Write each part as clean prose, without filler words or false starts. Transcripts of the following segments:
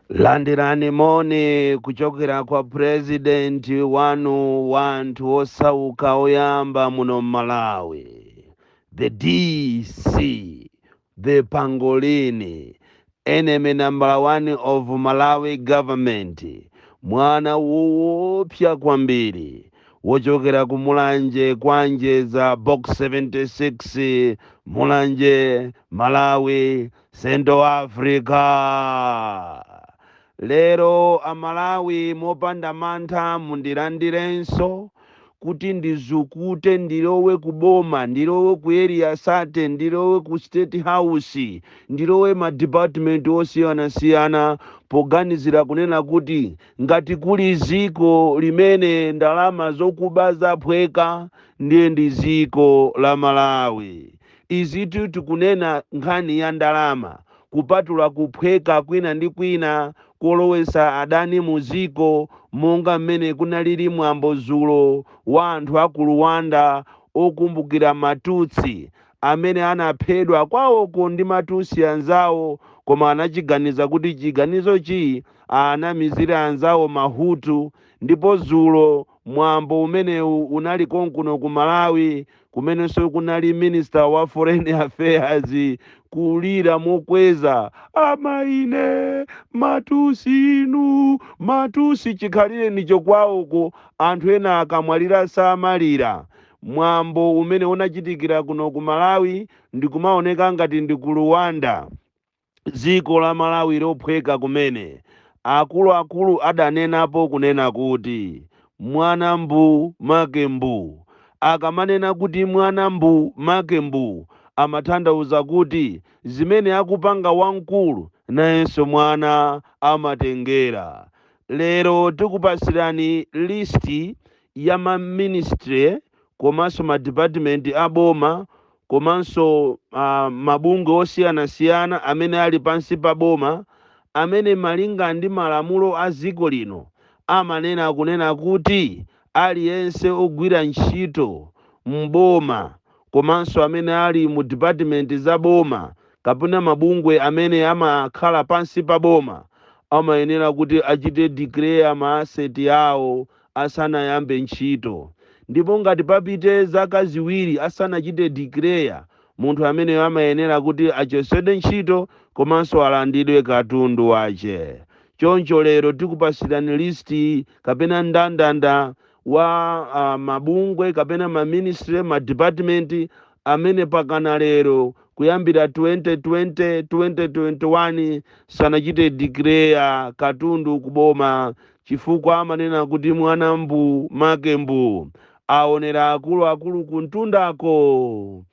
Landirani moni kuchokera kwa president wanu wanthu osauka oyamba muno Malawi, the DC, the Pangolini, enemy number one of Malawi government, mwana woopsa kwambiri wochokera ku Mulanje kwanje za box 76 Mulanje Malawi Central Africa. Lero Amalawi mopanda mantha mundilandirenso kuti ndizukute ndilowe kuboma, ndilowe ku area sate, ndilowe ku state house, ndilowe ma department osiyanasiyana poganizira kunena kuti ngati kuli ziko limene ndalama zokuba zaphweka ndiye ndi ziko la Malawi. Izitu tikunena nkhani ya ndalama kupatula kuphweka kwina ndi kwina kolowesa adani muziko, monga mmene kunalili mwambo dzulo wa anthu aku Luanda okumbukira Matutsi amene anaphedwa kwawoko ndi Matutsi anzawo, koma anachiganiza kuti chiganizochi anamizira anzawo Mahutu. Ndipo dzulo mwambo umenewu unali konkuno ku Malawi, kumenenso kunali minister wa foreign affairs kulira mokweza, amaine Matutsi inu, Matutsi chikhalire nicho kwawoko, anthu ena akamwalira samalira. Mwambo umene unachitikira kuno ku Malawi ndikumaoneka ngati ndi ku Luanda, ziko la Malawi lophweka kumene. Akuluakulu adanenapo kunena kuti mwana mbu make mbu. Akamanena kuti mwana mbu make mbu amatanthauza kuti zimene akupanga wamkulu nayenso mwana amatengera. Lero tikupasirani listi ya ma ministry komanso ma department aboma komanso mabungwe osiyanasiyana amene ali pansi pa boma, amene malinga ndi malamulo a ziko lino amanena kunena kuti aliyense ogwira ntchito mboma komanso amene ali mu department za boma kapena mabungwe amene amakhala pansi pa boma amayenera kuti achite declare ma asset yawo asanayambe ntchito. Ndipo ngati papite zaka ziwiri asanachite declare, munthu amene amayenera kuti achotsedwe ntchito komanso alandidwe katundu wace. Choncho lero tikupasirani listi kapena ndandanda wa mabungwe kapena ma ministry ma department amene pakana lero kuyambira 2020 2021 sanachite declare katundu kuboma, chifukwa amanena kuti mwana mbu make mbu. Aonera akuluakulu kuntundako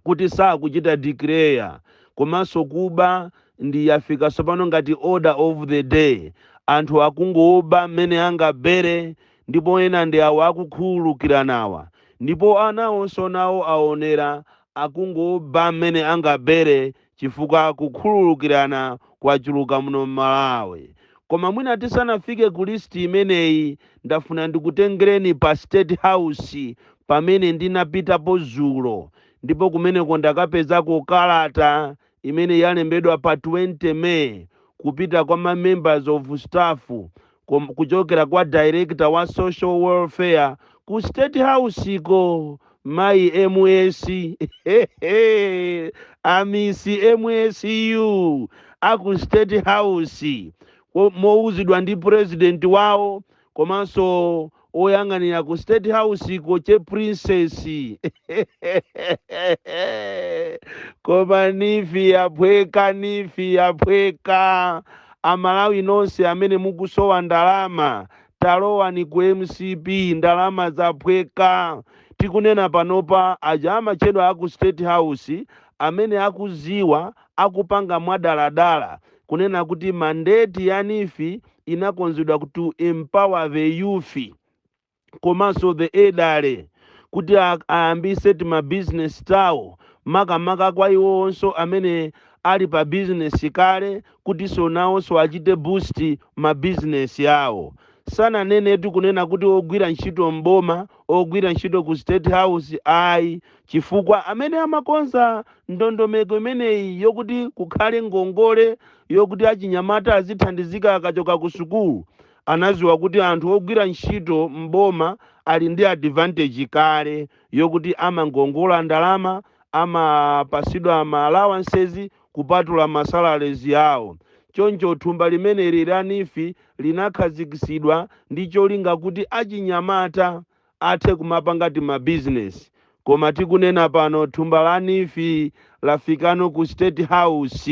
kuti sakuchita declare, komanso kuba ndi yafika sopano ngati order of the day. Anthu akungoba mmene angabere, ndipo ena ndi awo akukhululukiranawa, ndipo anawonso nawo aonera akungoba mmene angabere chifukwa kukhululukirana kwachuluka muno Malawi. Koma mwina tisanafike ku listi imeneyi, ndafuna ndikutengereni pa state house pamene ndinapitapo dzulo, ndipo kumeneko ndakapezako kalata imene yalembedwa pa 20 May kupita kwa ma members of staff kuchokera kwa director wa social welfare ku state house ko mai MS amisi MSU aku state house mouzidwa ndi president wawo komanso oyang'anira ku state house ko che princess koma nifi yaphweka. Amalawi nonse amene mukusowa ndalama talowa ni ku MCP, ndalama zaphweka. Tikunena panopa aja amachedwa aku state house amene akuziwa akupanga mwadaladala kunena kuti mandate ya nifi inakonzedwa to empower the youth komanso the elderly kuti ayambise ma business tawo, makamaka kwa iwonso amene ali pa business kale kuti so nawonso achite boost ma business yawo. sananenetu kunena kuti ogwira ntchito mboma, ogwira ntchito ku State House ayi, chifukwa amene amakonza ndondomeko imeneyi yokuti kukhale ngongole yokuti achinyamata azithandizika akachoka ku sukulu anaziwa kuti anthu ogwira ntchito mboma ali ndi advantage kale yokuti amangongola ndalama, amapasidwa ma allowances kupatula masalaries yawo. Choncho thumba limeneli la NIFI linakhazikisidwa ndi cholinga kuti achinyamata athe kumapangati ma business. Koma tikunena pano thumba la NIFI lafikano ku State House.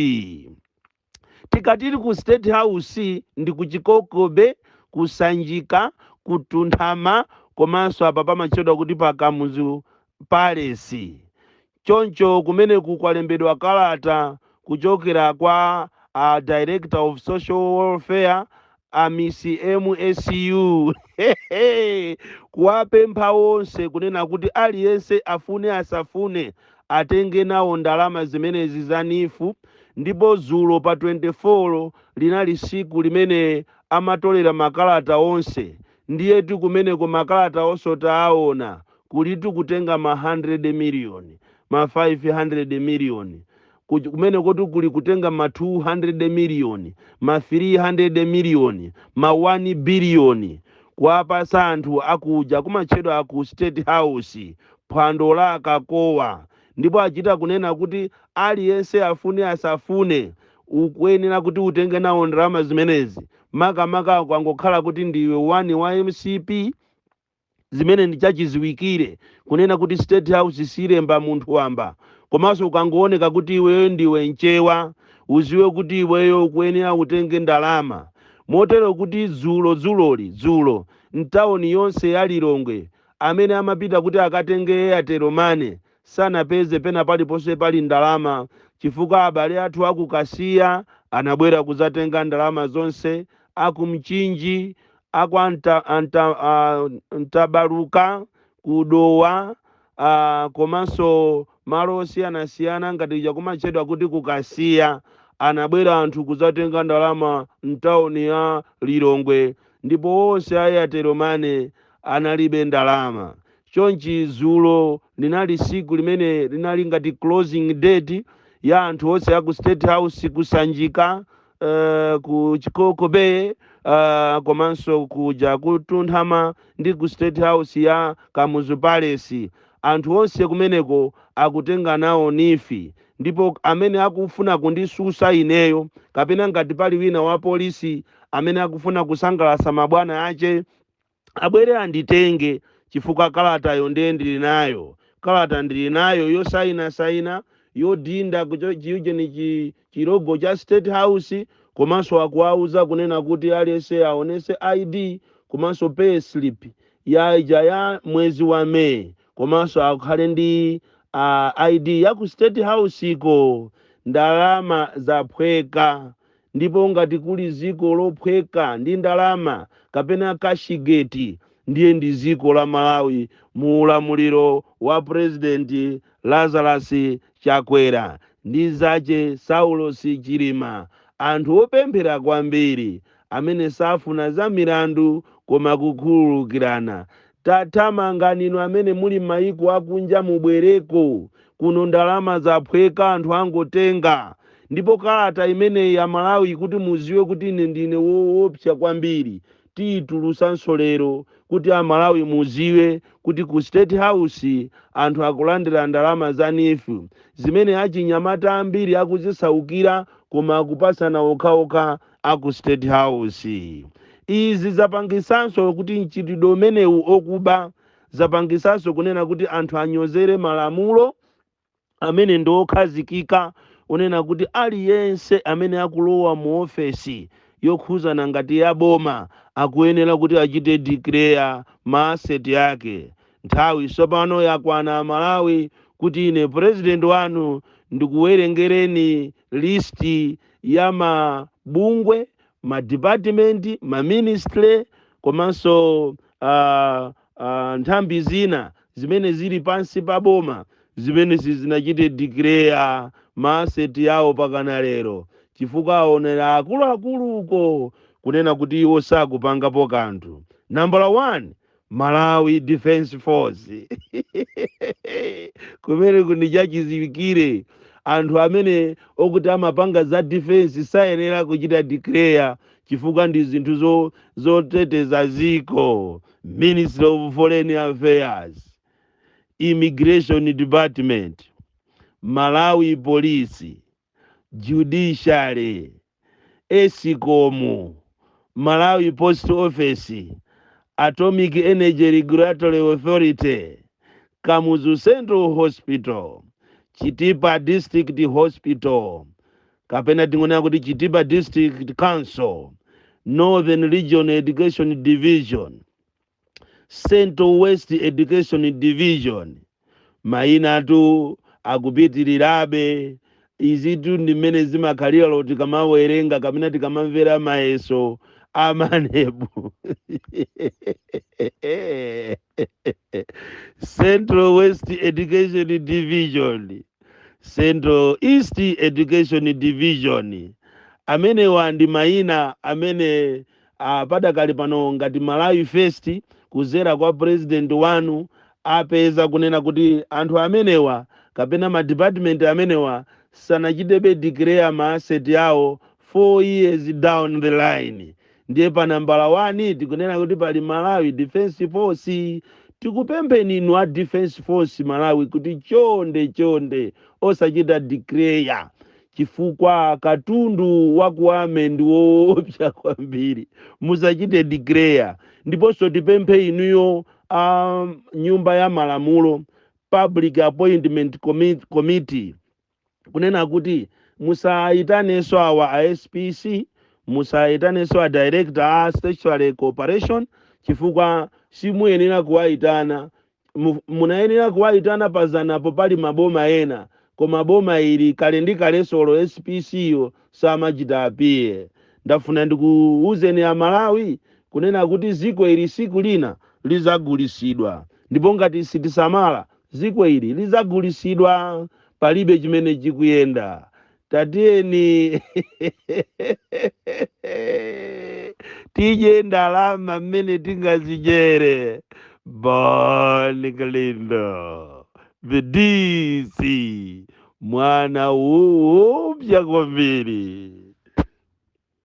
Tikatiri ku State House ndi kuchikokobe, kusanjika, kutunthama, komanso apa pamatchedwa kuti pa Kamuzu Palace. Choncho kumeneku kwalembedwa kalata kuchokera kwa Director of Social Welfare Miss MSU kuwapempha onse kunena kuti aliyense afune asafune atenge nawo ndalama zimenezi za NIFU. Ndipo dzulo pa 24 linali siku limene amatolera makalata onse, ndiyetu kumeneko makalata onse taona kulitu kutenga ma 100 million, ma 500 million, kumene kotu kuli kutenga ma 200 million, ma 300 million, ma 1 billion kuwapasa anthu akuja kumatchedwa ku State House phwando la Kakowa. Ndipo achita kunena kuti aliyense afune asafune ukuyenera kuti utenge nawo ndalama zimenezi, makamaka kwangokhala kuti ndiwe wani wa MCP zimene ndichachiziwikire kunena kuti State House silemba munthu wamba. Komanso ukangooneka kuti iweyo ndiwe mchewa, uziwe kuti iweyo ukuyenera utenge ndalama. Motero kuti dzulo mtawuni yonse ya Lilongwe amene amapita kuti akatenge Airtel Money sanapeze pena paliponse pali ndalama, chifukwa abale athu akukasiya anabwera kuzatenga ndalama zonse, akumchinji, ntabaluka, kudowa, komanso malo osiyanasiyana ngati chakumatchedwa kuti kukasiya anabwera anthu kuzatenga ndalama mtawuni ya Lilongwe, ndipo onse a Airtel Money analibe ndalama. Chonchi dzulo linali siku limene linali ngati closing date ya anthu onse ya ku State House kusanjika, ku Chikokobe, komanso kuja kutunthama ndi ku State House ya Kamuzu Palace. Anthu onse kumeneko akutenga nawo NIFI. Ndipo amene akufuna kundisusa ineyo kapena ngati pali wina wa polisi amene akufuna kusangalasa mabwana ache abwere anditenge, chifukwa kalatayo ndiye ndili nayo. Kalata ndili nayo yosaina yodinda kuchije ni chilogo cha State House, komanso akuwauza kunena kuti aliyense aonese ID komanso pay slip ya mwezi wa Mei, komanso akhale ndi ID ya ku State House iko. Ndalama zaphweka, ndipo ngati kuli ziko lophweka ndi ndalama kapena kashigeti ndiye ndi ziko la Malawi mu ulamuliro wa President Lazarus Chakwera ndi zache Saulos Chilima. Anthu opemphera kwambiri amene safuna za milandu koma kukhululukirana. Tathamangani amene muli maiko akunja mubwereko, kuno ndalama zaphweka anthu angotenga. Ndipo kalata imene ya Malawi kuti muziwe kuti ine ndine woopsa kwambiri, titulusanso lero kuti Malawi muziwe kuti ku State House anthu akulandira ndalama za NIFI zimene achinyamata ambiri akuzisaukira koma akupasana okhaokha aku State House. Izi zapangisanso kuti mchitidwe umenewu okuba, zapangisanso kunena kuti anthu anyozere malamulo amene ndokhazikika unena kuti aliyense amene akulowa mu ofesi yokhuzana ngati ya boma akuyenera kuti achite declare ma asset yake. Nthawi sopano yakwana Malawi kuti ine president wanu ndikuwerengereni listi ya mabungwe, ma department, ma ministry, komanso nthambi zina zimene zili pansi pa boma zimene zinachite declare ma asset yawo pakana lero, chifukwa aonera akuluakulu uko kunena kuti iwo sakupangapo kanthu. Number 1, Malawi Defense Force. Kumene kundi chachiziwikire anthu amene okuti amapanga za defense sayenera kuchita declare chifukwa ndi zinthu zoteteza ziko. Ministry of Foreign Affairs, Immigration Department, Malawi Police, Judiciary, ESCOM, Malawi Post Office, Atomic Energy Regulatory Authority, Kamuzu Central Hospital, Chitipa District Hospital, kapena tingonena kuti Chitipa District Council, Northern Region Education Division, Central West Education Division. Maina tu akupitirirabe izitu ndimene zimakhalira loti kamawerenga kapena tikamamvera mayeso amanebu. Central West Education Division, Central East Education Division. Amene wandi maina amene padakali pano ngati Malawi First kuzera kwa president wanu apeza kunena kuti anthu amenewa kapena ma department amenewa sanachitebe declare ma asset yawo 4 years down the line. Ndiye pa nambala 1 tikunena kuti pali Malawi Defense Force. Tikupempheni inu a Defense Force Malawi kuti chonde osachita declare chifukwa katundu wakuame ndi woopsa kwambiri. Musachite declare. Ndiponso tipemphe inuyo nyumba ya malamulo Public Appointment Committee kunena kuti musaitanenso awa a SPC, musaitanenso a Director a Statutory Corporation chifukwa simuyenera kuwaitana. Munayenera kuwaitana pazanapo pali maboma ena, koma boma ili kale ndi kale solo SPC yo samachita apiye. Ndafuna ndikuuzeni a Malawi kunena kuti ziko ili siku lina lizagulisidwa, ndipo ngati sitisamala ziko ili lizagulisidwa, palibe chimene chikuyenda. Tatiyeni tije ndalama mmene tingazijere. Boni Kalindo, Vidisi, mwana upya kwambiri.